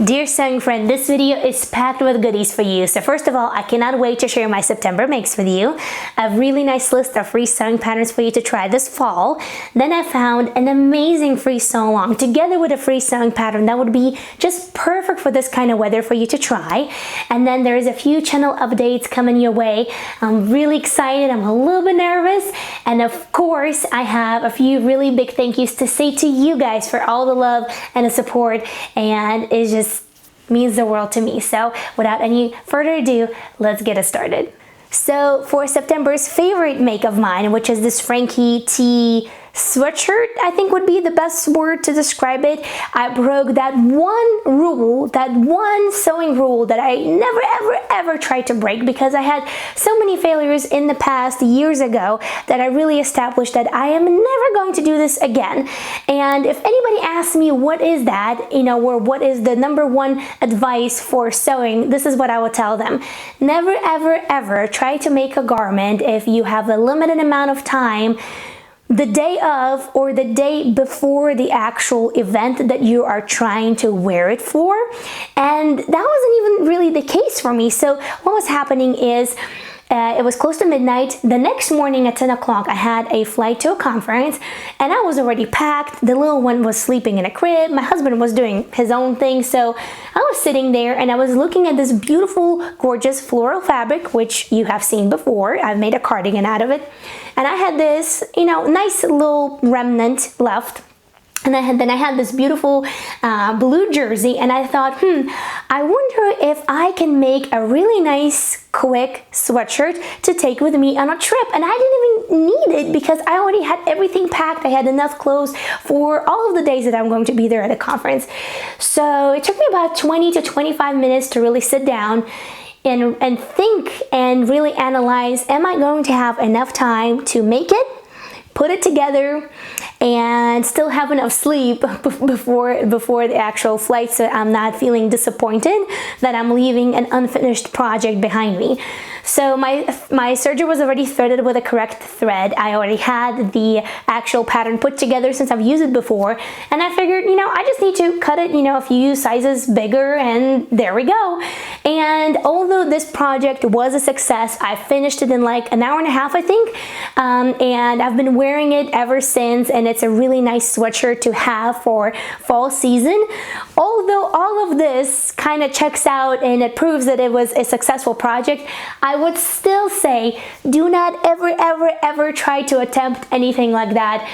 Dear sewing friend, this video is packed with goodies for you. So first of all, I cannot wait to share my September makes with you. A really nice list of free sewing patterns for you to try this fall. Then I found an amazing free sew along together with a free sewing pattern that would be just perfect for this kind of weather for you to try. And then there's a few channel updates coming your way. I'm really excited. I'm a little bit nervous. And of course, I have a few really big thank yous to say to you guys for all the love and the support. And it's just means the world to me. So without any further ado, let's get it started. So for September's favorite make of mine, which is this Franchitti Sweatshirt, I think would be the best word to describe it. I broke that one rule, that one sewing rule that I never ever tried to break, because I had so many failures in the past years ago that I really established that I am never going to do this again. And if anybody asks me what is that, or what is the number one advice for sewing, this is what I would tell them. Never ever try to make a garment if you have a limited amount of time the day of or the day before the actual event that you are trying to wear it for. And that wasn't even really the case for me. So what was happening is it was close to midnight. The next morning at 10 o'clock, I had a flight to a conference and I was already packed. The little one was sleeping in a crib. My husband was doing his own thing. So I was sitting there and I was looking at this beautiful, gorgeous floral fabric, which you have seen before. I've made a cardigan out of it. And I had this, nice little remnant left. And then I had this beautiful blue jersey, and I thought, I wonder if I can make a really nice, quick sweatshirt to take with me on a trip. And I didn't even need it because I already had everything packed. I had enough clothes for all of the days that I'm going to be there at the conference. So it took me about 20 to 25 minutes to really sit down and think and really analyze, am I going to have enough time to make it, put it together, and still have enough sleep before the actual flight, so I'm not feeling disappointed that I'm leaving an unfinished project behind me. So my serger was already threaded with the correct thread. I already had the actual pattern put together since I've used it before, and I figured, I just need to cut it, a few sizes bigger, and there we go. And although this project was a success, I finished it in like an hour and a half, I think, and I've been wearing it ever since, and it's a really nice sweatshirt to have for fall season. Although all of this kind of checks out and it proves that it was a successful project, I would still say do not ever try to attempt anything like that,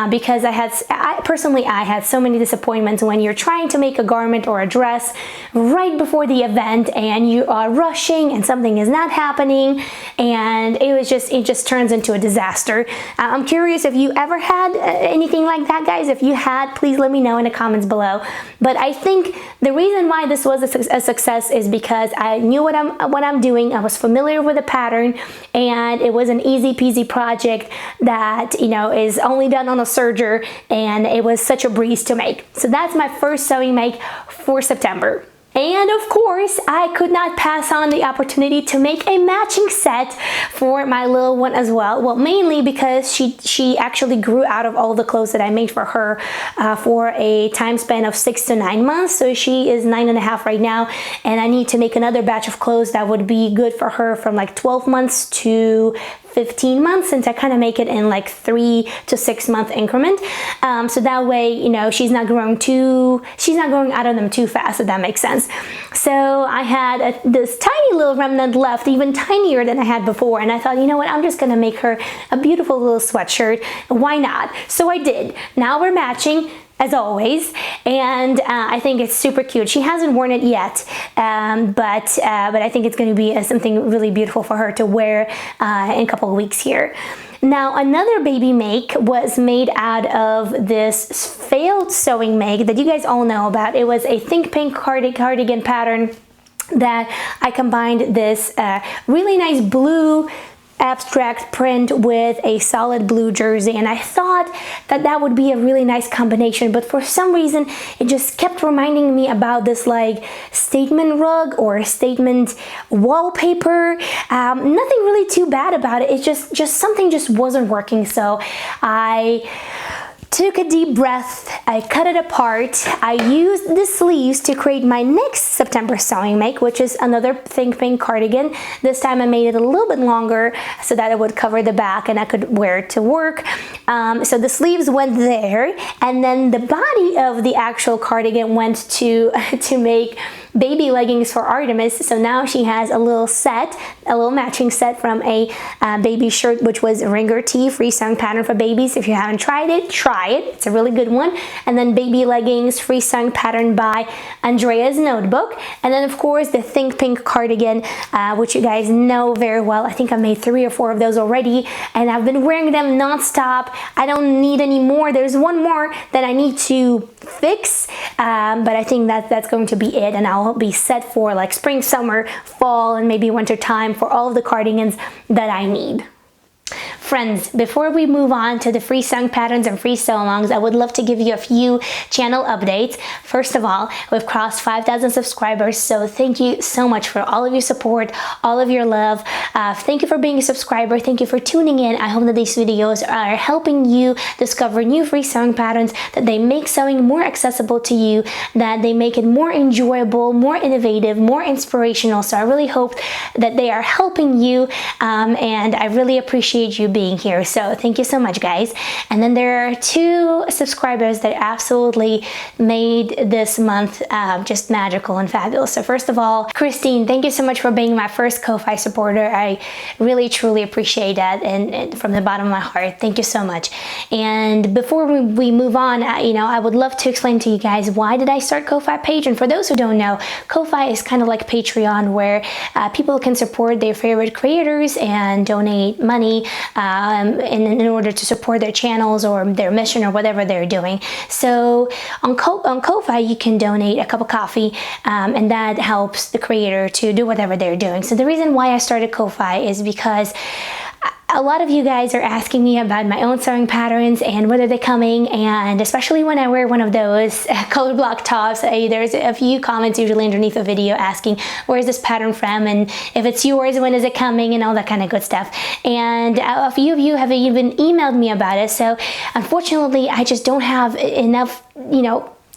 because I personally had so many disappointments when you're trying to make a garment or a dress right before the event and you are rushing and something is not happening, and it just turns into a disaster. I'm curious if you ever had anything like that, guys. If you had, please let me know in the comments below. But I think the reason why this was a success is because I knew what I'm doing. I was familiar with the pattern, and it was an easy peasy project that is only done on a serger, and it was such a breeze to make. So that's my first sewing make for September. And of course, I could not pass on the opportunity to make a matching set for my little one as well. Well, mainly because she actually grew out of all the clothes that I made for her for a time span of 6 to 9 months. So she is 9.5 right now, and I need to make another batch of clothes that would be good for her from like 12 months to 15 months, since I kind of make it in like 3 to 6 month increment. So that way, she's not growing out of them too fast, if that makes sense. So I had this tiny little remnant left, even tinier than I had before. And I thought, you know what, I'm just gonna make her a beautiful little sweatshirt. Why not? So I did. Now we're matching, as always, and I think it's super cute. She hasn't worn it yet, but I think it's going to be something really beautiful for her to wear in a couple of weeks here. Now, another baby make was made out of this failed sewing make that you guys all know about. It was a Think Pink cardigan pattern that I combined this really nice blue abstract print with a solid blue jersey, and I thought that would be a really nice combination, but for some reason it just kept reminding me about this like statement rug or statement wallpaper. Nothing really too bad about it. It's just something just wasn't working, so I took a deep breath, I cut it apart, I used the sleeves to create my next September sewing make, which is another Think Pink cardigan. This time I made it a little bit longer so that it would cover the back and I could wear it to work. So the sleeves went there, and then the body of the actual cardigan went to make baby leggings for Artemis. So now she has a little set, a little matching set from a baby shirt, which was ringer tee, free sewing pattern for babies. If you haven't tried it, try it. It's a really good one. And then baby leggings, free sewing pattern by Andrea's Notebook. And then of course the Think Pink cardigan, which you guys know very well. I think I made 3 or 4 of those already, and I've been wearing them non-stop. I don't need any more. There's one more that I need to fix, but I think that's going to be it, and I'll be set for like spring, summer, fall, and maybe winter time for all of the cardigans that I need. Friends, before we move on to the free sewing patterns and free sew-alongs, I would love to give you a few channel updates. First of all, we've crossed 5,000 subscribers, so thank you so much for all of your support, all of your love. Thank you for being a subscriber. Thank you for tuning in. I hope that these videos are helping you discover new free sewing patterns, that they make sewing more accessible to you, that they make it more enjoyable, more innovative, more inspirational. So I really hope that they are helping you, and I really appreciate you being here. So thank you so much, guys. And then there are 2 subscribers that absolutely made this month just magical and fabulous. So first of all, Christine, thank you so much for being my first Ko-Fi supporter. I really truly appreciate that, and from the bottom of my heart, thank you so much. And before we move on, I would love to explain to you guys why did I start Ko-Fi page. And for those who don't know, Ko-Fi is kind of like Patreon, where people can support their favorite creators and donate money in order to support their channels or their mission or whatever they're doing. So on Ko-Fi, you can donate a cup of coffee, and that helps the creator to do whatever they're doing. So the reason why I started Ko-Fi is because a lot of you guys are asking me about my own sewing patterns and whether they're coming, and especially when I wear one of those color block tops, there's a few comments usually underneath a video asking where's this pattern from, and if it's yours, when is it coming, and all that kind of good stuff. And a few of you have even emailed me about it. So unfortunately, I just don't have enough,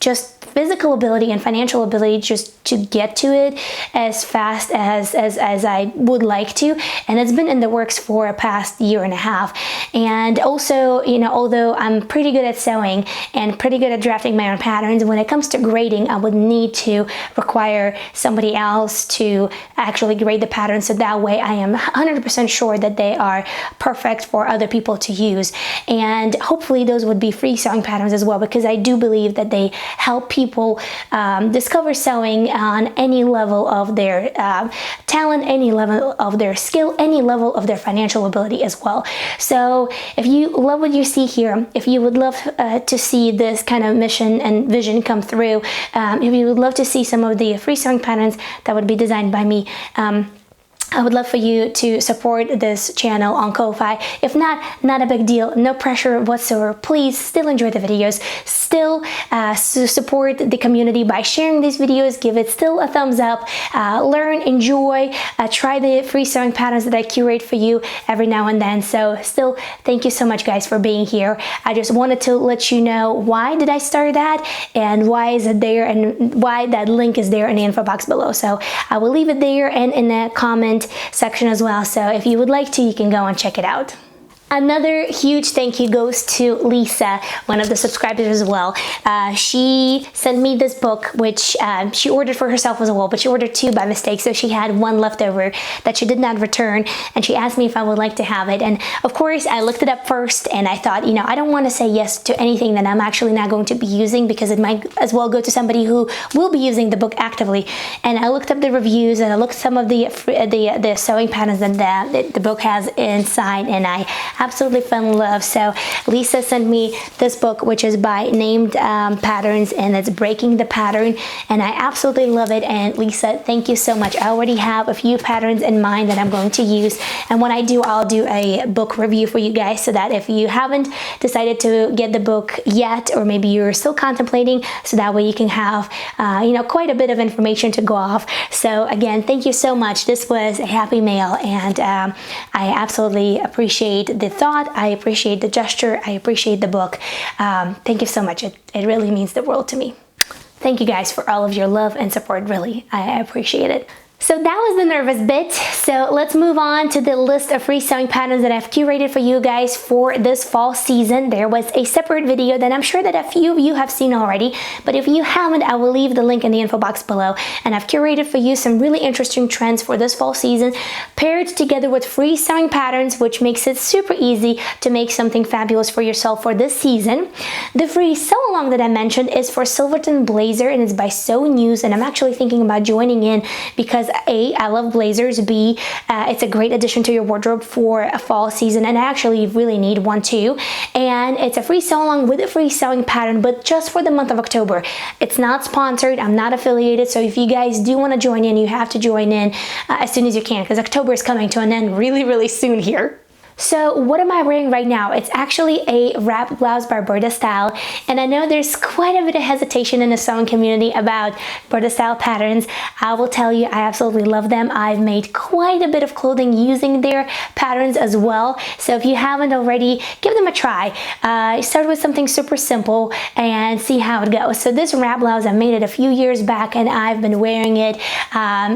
just physical ability and financial ability just to get to it as fast as I would like to, and it's been in the works for a past year and a half. And also, although I'm pretty good at sewing and pretty good at drafting my own patterns, when it comes to grading, I would need to require somebody else to actually grade the patterns, so that way I am 100% sure that they are perfect for other people to use. And hopefully those would be free sewing patterns as well, because I do believe that they help people discover sewing on any level of their talent, any level of their skill, any level of their financial ability as well. So if you love what you see here, if you would love to see this kind of mission and vision come through, if you would love to see some of the free sewing patterns that would be designed by me, I would love for you to support this channel on Ko-Fi. If not a big deal, no pressure whatsoever. Please still enjoy the videos, still support the community by sharing these videos, give it still a thumbs up, learn, enjoy, try the free sewing patterns that I curate for you every now and then. So still, thank you so much, guys, for being here. I just wanted to let you know why did I start that, and why is it there, and why that link is there in the info box below. So I will leave it there and in the comment section as well. So if you would like to, you can go and check it out. Another huge thank you goes to Lisa, one of the subscribers as well. She sent me this book, which she ordered for herself as well, but she ordered 2 by mistake, so she had 1 left over that she did not return, and she asked me if I would like to have it. And of course, I looked it up first, and I thought, I don't want to say yes to anything that I'm actually not going to be using, because it might as well go to somebody who will be using the book actively. And I looked up the reviews, and I looked some of the sewing patterns that the book has inside, and I absolutely fell in love. So Lisa sent me this book, which is by Named Patterns, and it's Breaking the Pattern, and I absolutely love it. And Lisa, thank you so much. I already have a few patterns in mind that I'm going to use, and when I do, I'll do a book review for you guys, so that if you haven't decided to get the book yet, or maybe you're still contemplating, so that way you can have quite a bit of information to go off. So again, thank you so much. This was a happy mail, and I absolutely appreciate the thought, I appreciate the gesture, I appreciate the book. Thank you so much. It really means the world to me. Thank you guys for all of your love and support, really. I appreciate it. So that was the nervous bit. So let's move on to the list of free sewing patterns that I've curated for you guys for this fall season. There was a separate video that I'm sure that a few of you have seen already, but if you haven't, I will leave the link in the info box below. And I've curated for you some really interesting trends for this fall season, paired together with free sewing patterns, which makes it super easy to make something fabulous for yourself for this season. The free sew along that I mentioned is for Silverton Blazer, and it's by Sew News, and I'm actually thinking about joining in because A, I love blazers, B, it's a great addition to your wardrobe for a fall season, and I actually really need one too. And it's a free sew along with a free sewing pattern, but just for the month of October. It's not sponsored, I'm not affiliated, so if you guys do want to join in, you have to join in as soon as you can, because October is coming to an end really soon here. So what am I wearing right now? It's actually a wrap blouse by Berta Style, and I know there's quite a bit of hesitation in the sewing community about Berta Style patterns. I will tell you, I absolutely love them. I've made quite a bit of clothing using their patterns as well, so if you haven't already, give them a try. Start with something super simple and see how it goes. So this wrap blouse, I made it a few years back, and I've been wearing it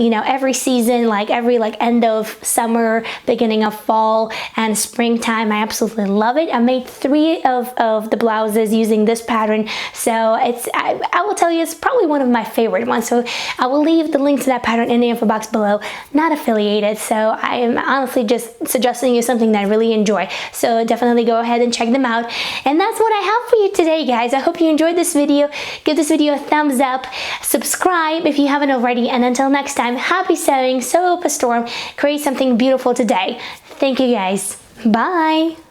you know, every season, every end of summer, beginning of fall, and springtime. I absolutely love it. I made 3 of the blouses using this pattern, so it's I will tell you, it's probably one of my favorite ones. So I will leave the link to that pattern in the info box below. Not affiliated, so I am honestly just suggesting you something that I really enjoy. So definitely go ahead and check them out. And that's what I have for you today, guys. I hope you enjoyed this video. Give this video a thumbs up, subscribe if you haven't already, and until next time, happy sewing, sew up a storm, create something beautiful today. Thank you guys. Bye!